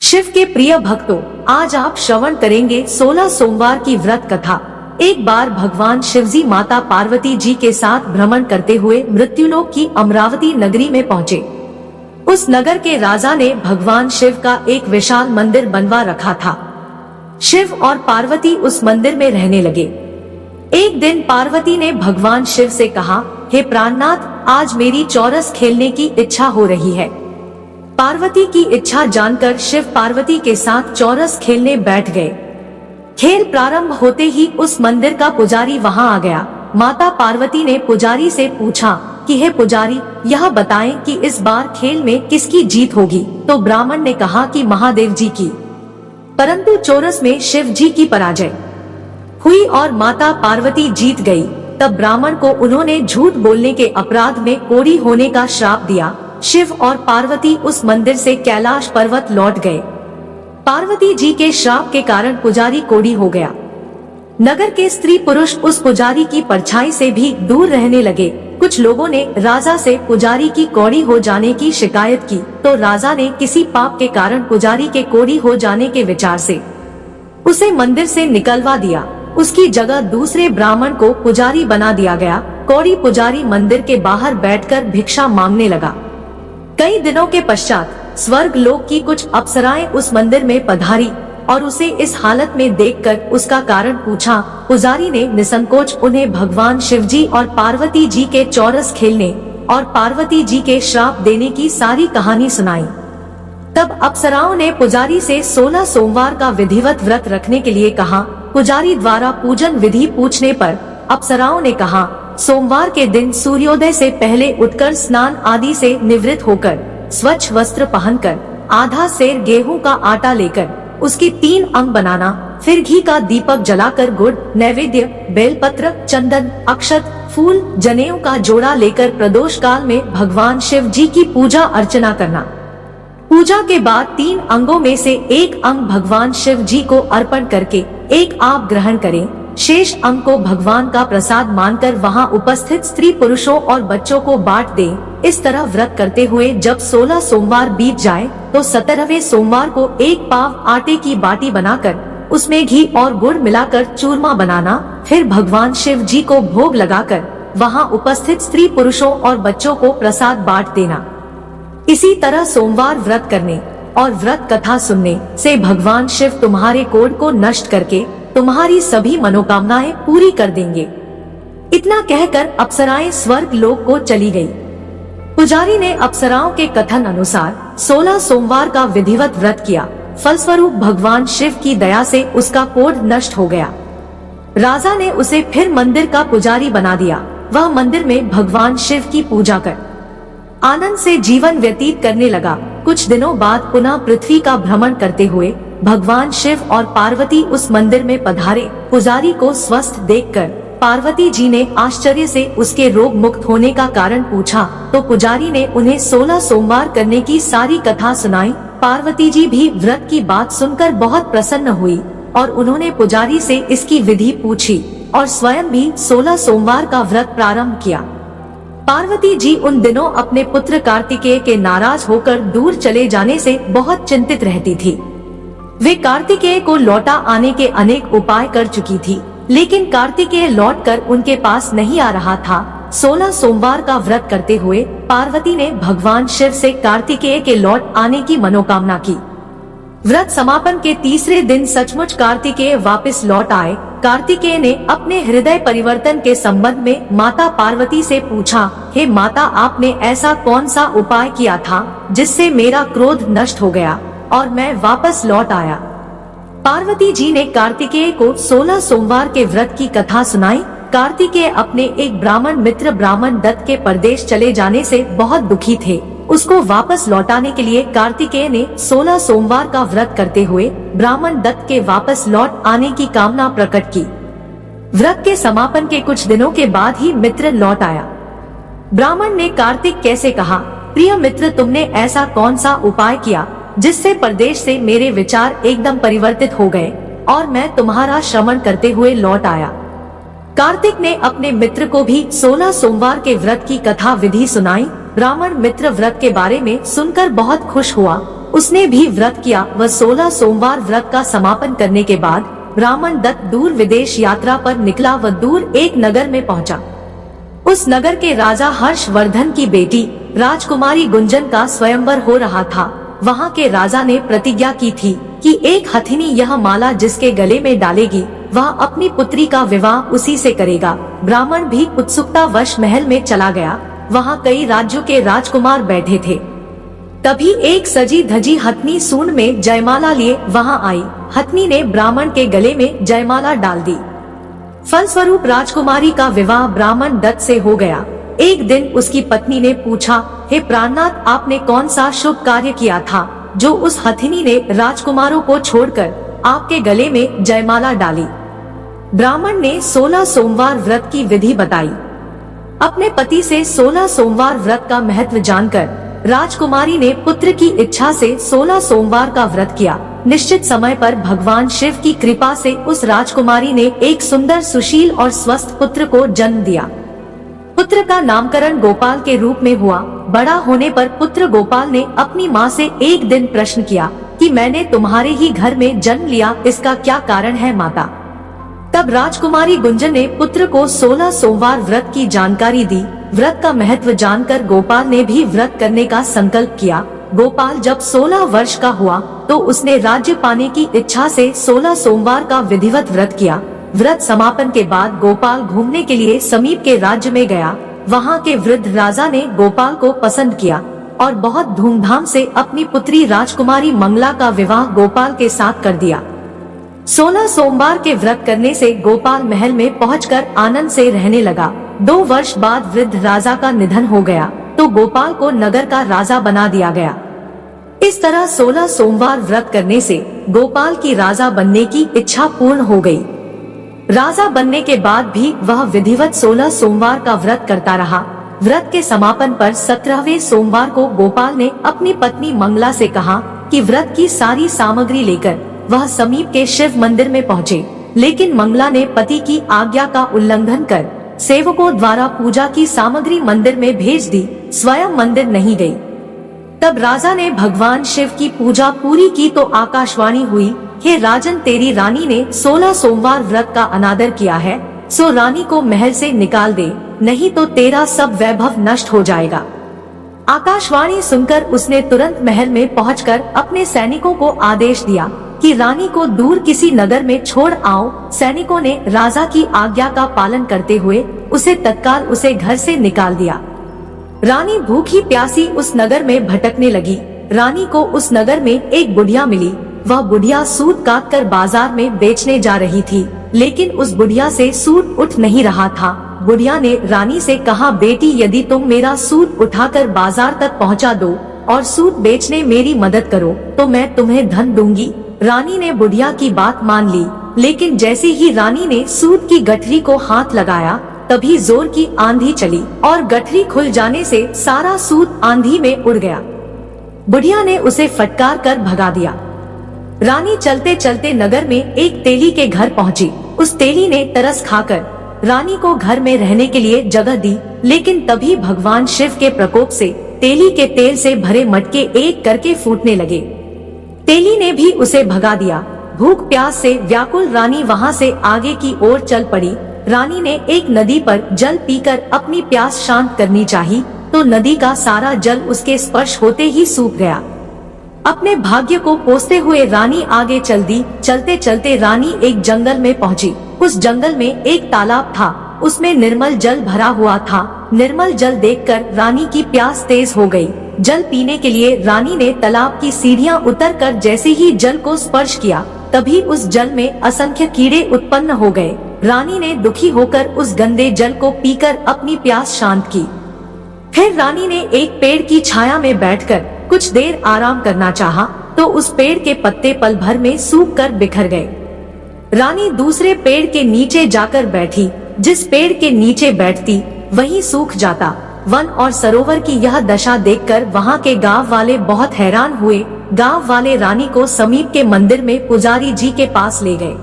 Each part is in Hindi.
शिव के प्रिय भक्तों, आज आप श्रवण करेंगे 16 सोमवार की व्रत कथा। एक बार भगवान शिवजी माता पार्वती जी के साथ भ्रमण करते हुए मृत्युलोक की अमरावती नगरी में पहुँचे। उस नगर के राजा ने भगवान शिव का एक विशाल मंदिर बनवा रखा था। शिव और पार्वती उस मंदिर में रहने लगे। एक दिन पार्वती ने भगवान शिव से कहा, हे प्राणनाथ, आज मेरी चौरस खेलने की इच्छा हो रही है। पार्वती की इच्छा जानकर शिव पार्वती के साथ चौरस खेलने बैठ गए। खेल प्रारंभ होते ही उस मंदिर का पुजारी वहां आ गया। माता पार्वती ने पुजारी से पूछा कि हे पुजारी, यह बताएं कि इस बार खेल में किसकी जीत होगी। तो ब्राह्मण ने कहा कि महादेव जी की, परंतु चौरस में शिव जी की पराजय हुई और माता पार्वती जीत गई। तब ब्राह्मण को उन्होंने झूठ बोलने के अपराध में कोढ़ी होने का श्राप दिया। शिव और पार्वती उस मंदिर से कैलाश पर्वत लौट गए। पार्वती जी के श्राप के कारण पुजारी कोढ़ी हो गया। नगर के स्त्री पुरुष उस पुजारी की परछाई से भी दूर रहने लगे। कुछ लोगों ने राजा से पुजारी की कोढ़ी हो जाने की शिकायत की, तो राजा ने किसी पाप के कारण पुजारी के कोढ़ी हो जाने के विचार से उसे मंदिर से निकलवा दिया। उसकी जगह दूसरे ब्राह्मण को पुजारी बना दिया गया। कोढ़ी पुजारी मंदिर के बाहर बैठकर भिक्षा मांगने लगा। कई दिनों के पश्चात स्वर्ग लोक की कुछ अप्सराएं उस मंदिर में पधारी और उसे इस हालत में देखकर उसका कारण पूछा। पुजारी ने निसंकोच उन्हें भगवान शिवजी और पार्वती जी के चौरस खेलने और पार्वती जी के श्राप देने की सारी कहानी सुनाई। तब अप्सराओं ने पुजारी से 16 सोमवार का विधिवत व्रत रखने के लिए कहा। पुजारी द्वारा पूजन विधि पूछने पर अप्सराओं ने कहा, सोमवार के दिन सूर्योदय से पहले उठकर स्नान आदि से निवृत्त होकर स्वच्छ वस्त्र पहनकर आधा सेर गेहूं का आटा लेकर उसकी 3 अंग बनाना, फिर घी का दीपक जलाकर गुड़ नैवेद्य, बेलपत्र, चंदन, अक्षत, फूल, जनेऊ का जोड़ा लेकर प्रदोष काल में भगवान शिव जी की पूजा अर्चना करना। पूजा के बाद 3 अंगों में से एक अंग भगवान शिव जी को अर्पण करके एक आप ग्रहण करें। शेष अंग को भगवान का प्रसाद मानकर वहां उपस्थित स्त्री पुरुषों और बच्चों को बांट दें। इस तरह व्रत करते हुए जब 16 सोमवार बीत जाए तो 17वें सोमवार को एक पाव आटे की बाटी बनाकर उसमें घी और गुड़ मिलाकर चूरमा बनाना, फिर भगवान शिव जी को भोग लगाकर वहां उपस्थित स्त्री पुरुषों और बच्चों को प्रसाद बांट देना। इसी तरह सोमवार व्रत करने और व्रत कथा सुनने से भगवान शिव तुम्हारे कोढ़ को नष्ट करके तुम्हारी सभी मनोकामनाएं पूरी कर देंगे। इतना कहकर अप्सराएं स्वर्ग लोक को चली गई। पुजारी ने अप्सराओं के कथन अनुसार 16 सोमवार का विधिवत व्रत किया। फलस्वरूप भगवान शिव की दया से उसका कोढ़ नष्ट हो गया। राजा ने उसे फिर मंदिर का पुजारी बना दिया। वह मंदिर में भगवान शिव की पूजा कर आनंद से जीवन व्यतीत करने लगा। कुछ दिनों बाद पुनः पृथ्वी का भ्रमण करते हुए भगवान शिव और पार्वती उस मंदिर में पधारे। पुजारी को स्वस्थ देखकर पार्वती जी ने आश्चर्य से उसके रोग मुक्त होने का कारण पूछा, तो पुजारी ने उन्हें 16 सोमवार करने की सारी कथा सुनाई। पार्वती जी भी व्रत की बात सुनकर बहुत प्रसन्न हुई और उन्होंने पुजारी से इसकी विधि पूछी और स्वयं भी 16 सोमवार का व्रत प्रारंभ किया। पार्वती जी उन दिनों अपने पुत्र कार्तिकेय के नाराज होकर दूर चले जाने से बहुत चिंतित रहती थी। वे कार्तिकेय को लौटा आने के अनेक उपाय कर चुकी थी, लेकिन कार्तिकेय लौटकर उनके पास नहीं आ रहा था। 16 सोमवार का व्रत करते हुए पार्वती ने भगवान शिव से कार्तिकेय के लौट आने की मनोकामना की। व्रत समापन के तीसरे दिन सचमुच कार्तिकेय वापस लौट आए। कार्तिकेय ने अपने हृदय परिवर्तन के संबंध में माता पार्वती से पूछा, हे माता, आपने ऐसा कौन सा उपाय किया था जिससे मेरा क्रोध नष्ट हो गया और मैं वापस लौट आया। पार्वती जी ने कार्तिकेय को 16 सोमवार के व्रत की कथा सुनाई। कार्तिकेय अपने एक ब्राह्मण मित्र ब्राह्मण दत्त के परदेश चले जाने से बहुत दुखी थे। उसको वापस लौटाने के लिए कार्तिकेय ने 16 सोमवार का व्रत करते हुए ब्राह्मण दत्त के वापस लौट आने की कामना प्रकट की। व्रत के समापन के कुछ दिनों के बाद ही मित्र लौट आया। ब्राह्मण ने कार्तिकेय से कहा, प्रिय मित्र, तुमने ऐसा कौन सा उपाय किया जिससे परदेश से मेरे विचार एकदम परिवर्तित हो गए और मैं तुम्हारा श्रवण करते हुए लौट आया। कार्तिक ने अपने मित्र को भी 16 सोमवार के व्रत की कथा विधि सुनाई। ब्राह्मण मित्र व्रत के बारे में सुनकर बहुत खुश हुआ उसने भी व्रत किया। वह 16 सोमवार व्रत का समापन करने के बाद ब्राह्मण दत्त दूर विदेश यात्रा पर निकला। वह दूर एक नगर में पहुंचा। उस नगर के राजा हर्षवर्धन की बेटी राजकुमारी गुंजन का स्वयंवर हो रहा था। वहाँ के राजा ने प्रतिज्ञा की थी कि एक हथिनी यह माला जिसके गले में डालेगी वह अपनी पुत्री का विवाह उसी से करेगा। ब्राह्मण भी उत्सुकतावश महल में चला गया। वहाँ कई राज्यों के राजकुमार बैठे थे। तभी एक सजी धजी हथनी सूंड में जयमाला लिए वहाँ आई। हथनी ने ब्राह्मण के गले में जयमाला डाल दी। फलस्वरूप राजकुमारी का विवाह ब्राह्मण दत्त से हो गया। एक दिन उसकी पत्नी ने पूछा, हे प्राणनाथ, आपने कौन सा शुभ कार्य किया था जो उस हथिनी ने राजकुमारों को छोड़कर आपके गले में जयमाला डाली? ब्राह्मण ने 16 सोमवार व्रत की विधि बताई। अपने पति से 16 सोमवार व्रत का महत्व जानकर राजकुमारी ने पुत्र की इच्छा से 16 सोमवार का व्रत किया। निश्चित समय पर भगवान शिव की कृपा से उस राजकुमारी ने एक सुंदर, सुशील और स्वस्थ पुत्र को जन्म दिया। पुत्र का नामकरण गोपाल के रूप में हुआ। बड़ा होने पर पुत्र गोपाल ने अपनी माँ से एक दिन प्रश्न किया कि मैंने तुम्हारे ही घर में जन्म लिया, इसका क्या कारण है माता? तब राजकुमारी गुंजन ने पुत्र को 16 सोमवार व्रत की जानकारी दी। व्रत का महत्व जानकर गोपाल ने भी व्रत करने का संकल्प किया। गोपाल जब 16 वर्ष का हुआ तो उसने राज्य पाने की इच्छा से 16 सोमवार का विधिवत व्रत किया। व्रत समापन के बाद गोपाल घूमने के लिए समीप के राज्य में गया। वहाँ के वृद्ध राजा ने गोपाल को पसंद किया और बहुत धूमधाम से अपनी पुत्री राजकुमारी मंगला का विवाह गोपाल के साथ कर दिया। 16 सोमवार के व्रत करने से गोपाल महल में पहुंचकर आनंद से रहने लगा। 2 वर्ष बाद वृद्ध राजा का निधन हो गया तो गोपाल को नगर का राजा बना दिया गया। इस तरह 16 सोमवार व्रत करने से गोपाल की राजा बनने की इच्छा पूर्ण हो गई। राजा बनने के बाद भी वह विधिवत 16 सोमवार का व्रत करता रहा। व्रत के समापन पर 17वें सोमवार को गोपाल ने अपनी पत्नी मंगला से कहा कि व्रत की सारी सामग्री लेकर वह समीप के शिव मंदिर में पहुँचे। लेकिन मंगला ने पति की आज्ञा का उल्लंघन कर सेवकों द्वारा पूजा की सामग्री मंदिर में भेज दी, स्वयं मंदिर नहीं गई। तब राजा ने भगवान शिव की पूजा पूरी की तो आकाशवाणी हुई, हे राजन, तेरी रानी ने 16 सोमवार व्रत का अनादर किया है, सो रानी को महल से निकाल दे, नहीं तो तेरा सब वैभव नष्ट हो जाएगा। आकाशवाणी सुनकर उसने तुरंत महल में पहुंचकर अपने सैनिकों को आदेश दिया कि रानी को दूर किसी नगर में छोड़ आओ। सैनिकों ने राजा की आज्ञा का पालन करते हुए उसे तत्काल उसे घर से निकाल दिया। रानी भूखी प्यासी उस नगर में भटकने लगी। रानी को उस नगर में एक बुढ़िया मिली। वह बुढ़िया सूत काट कर बाजार में बेचने जा रही थी, लेकिन उस बुढ़िया से सूत उठ नहीं रहा था। बुढ़िया ने रानी से कहा, बेटी, यदि तुम मेरा सूत उठाकर बाजार तक पहुंचा दो और सूत बेचने मेरी मदद करो तो मैं तुम्हें धन दूंगी। रानी ने बुढ़िया की बात मान ली, लेकिन जैसे ही रानी ने सूत की गठरी को हाथ लगाया तभी जोर की आंधी चली और गठरी खुल जाने से सारा सूत आंधी में उड़ गया। बुढ़िया ने उसे फटकार कर भगा दिया। रानी चलते चलते नगर में एक तेली के घर पहुंची। उस तेली ने तरस खाकर रानी को घर में रहने के लिए जगह दी, लेकिन तभी भगवान शिव के प्रकोप से तेली के तेल से भरे मटके एक करके फूटने लगे। तेली ने भी उसे भगा दिया। भूख प्यास से व्याकुल रानी वहां से आगे की ओर चल पड़ी। रानी ने एक नदी पर जल पीकर अपनी प्यास शांत करनी चाहिए तो नदी का सारा जल उसके स्पर्श होते ही सूख गया। अपने भाग्य को कोसते हुए रानी आगे चल दी। चलते चलते रानी एक जंगल में पहुंची। उस जंगल में एक तालाब था, उसमें निर्मल जल भरा हुआ था। निर्मल जल देखकर रानी की प्यास तेज हो गई। जल पीने के लिए रानी ने तालाब की सीढ़ियां उतरकर जैसे ही जल को स्पर्श किया तभी उस जल में असंख्य कीड़े उत्पन्न हो गए। रानी ने दुखी होकर उस गंदे जल को पीकर अपनी प्यास शांत की। फिर रानी ने एक पेड़ की छाया में बैठकर कुछ देर आराम करना चाहा तो उस पेड़ के पत्ते पल भर में सूख कर बिखर गए। रानी दूसरे पेड़ के नीचे जाकर बैठी। जिस पेड़ के नीचे बैठती वहीं सूख जाता। वन और सरोवर की यह दशा देखकर वहाँ के गांव वाले बहुत हैरान हुए। गांव वाले रानी को समीप के मंदिर में पुजारी जी के पास ले गए।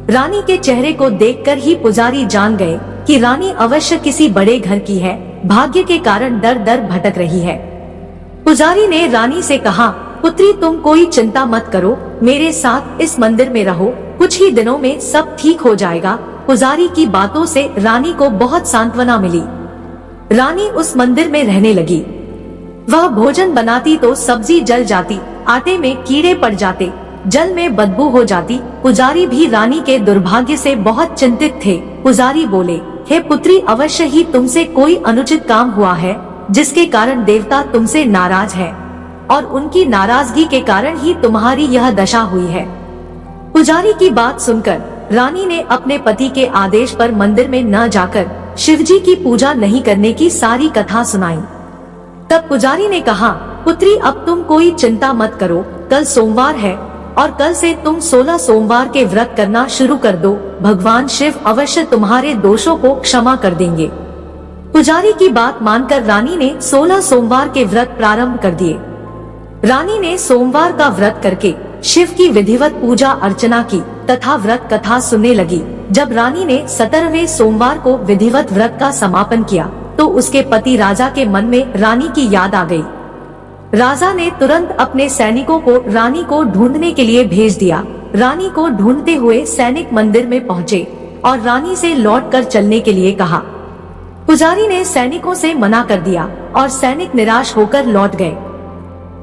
रानी के चेहरे को देखकर ही पुजारी जान गए कि रानी अवश्य किसी बड़े घर की है, भाग्य के कारण दर दर भटक रही है। पुजारी ने रानी से कहा, पुत्री तुम कोई चिंता मत करो, मेरे साथ इस मंदिर में रहो, कुछ ही दिनों में सब ठीक हो जाएगा। पुजारी की बातों से रानी को बहुत सांत्वना मिली। रानी उस मंदिर में रहने लगी। वह भोजन बनाती तो सब्जी जल जाती, आटे में कीड़े पड़ जाते, जल में बदबू हो जाती। पुजारी भी रानी के दुर्भाग्य से बहुत चिंतित थे। पुजारी बोले, हे पुत्री, अवश्य ही तुमसे कोई अनुचित काम हुआ है, जिसके कारण देवता तुमसे नाराज है, और उनकी नाराजगी के कारण ही तुम्हारी यह दशा हुई है। पुजारी की बात सुनकर रानी ने अपने पति के आदेश पर मंदिर में न जाकर शिवजी की पूजा नहीं करने की सारी कथा सुनाई। तब पुजारी ने कहा, पुत्री अब तुम कोई चिंता मत करो, कल सोमवार है और कल से तुम 16 सोमवार के व्रत करना शुरू कर दो। भगवान शिव अवश्य तुम्हारे दोषों को क्षमा कर देंगे। पुजारी की बात मानकर रानी ने 16 सोमवार के व्रत प्रारंभ कर दिए। रानी ने सोमवार का व्रत करके शिव की विधिवत पूजा अर्चना की तथा व्रत कथा सुनने लगी। जब रानी ने 17वें सोमवार को विधिवत व्रत का समापन किया तो उसके पति राजा के मन में रानी की याद आ गई। राजा ने तुरंत अपने सैनिकों को रानी को ढूंढने के लिए भेज दिया। रानी को ढूंढते हुए सैनिक मंदिर में पहुँचे और रानी से लौटकर चलने के लिए कहा। पुजारी ने सैनिकों से मना कर दिया और सैनिक निराश होकर लौट गए।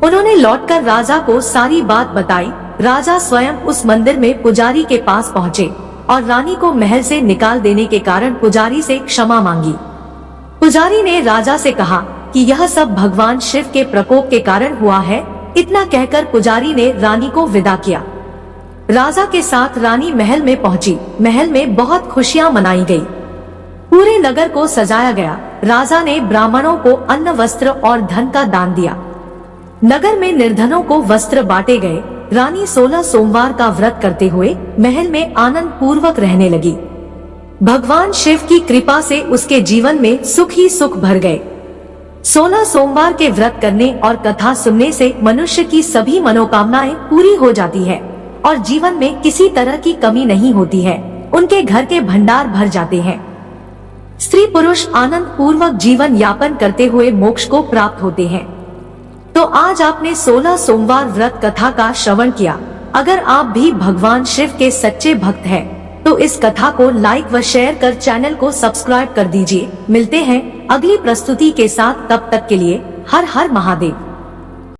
उन्होंने लौटकर राजा को सारी बात बताई। राजा स्वयं उस मंदिर में पुजारी के पास पहुँचे और रानी को महल से निकाल देने के कारण पुजारी से क्षमा मांगी। पुजारी ने राजा से कहा कि यह सब भगवान शिव के प्रकोप के कारण हुआ है। इतना कहकर पुजारी ने रानी को विदा किया। राजा के साथ रानी महल में पहुंची। महल में बहुत खुशियां मनाई गई। पूरे नगर को सजाया गया। राजा ने ब्राह्मणों को अन्न, वस्त्र और धन का दान दिया। नगर में निर्धनों को वस्त्र बांटे गए। रानी 16 सोमवार का व्रत करते हुए महल में आनंद पूर्वक रहने लगी। भगवान शिव की कृपा से उसके जीवन में सुख ही सुख भर गए। 16 सोमवार के व्रत करने और कथा सुनने से मनुष्य की सभी मनोकामनाएं पूरी हो जाती है और जीवन में किसी तरह की कमी नहीं होती है। उनके घर के भंडार भर जाते हैं। स्त्री पुरुष आनंद पूर्वक जीवन यापन करते हुए मोक्ष को प्राप्त होते हैं। तो आज आपने 16 सोमवार व्रत कथा का श्रवण किया। अगर आप भी भगवान शिव के सच्चे भक्त हैं, तो इस कथा को लाइक व शेयर कर चैनल को सब्सक्राइब कर दीजिए। मिलते हैं अगली प्रस्तुति के साथ, तब तक के लिए हर हर महादेव।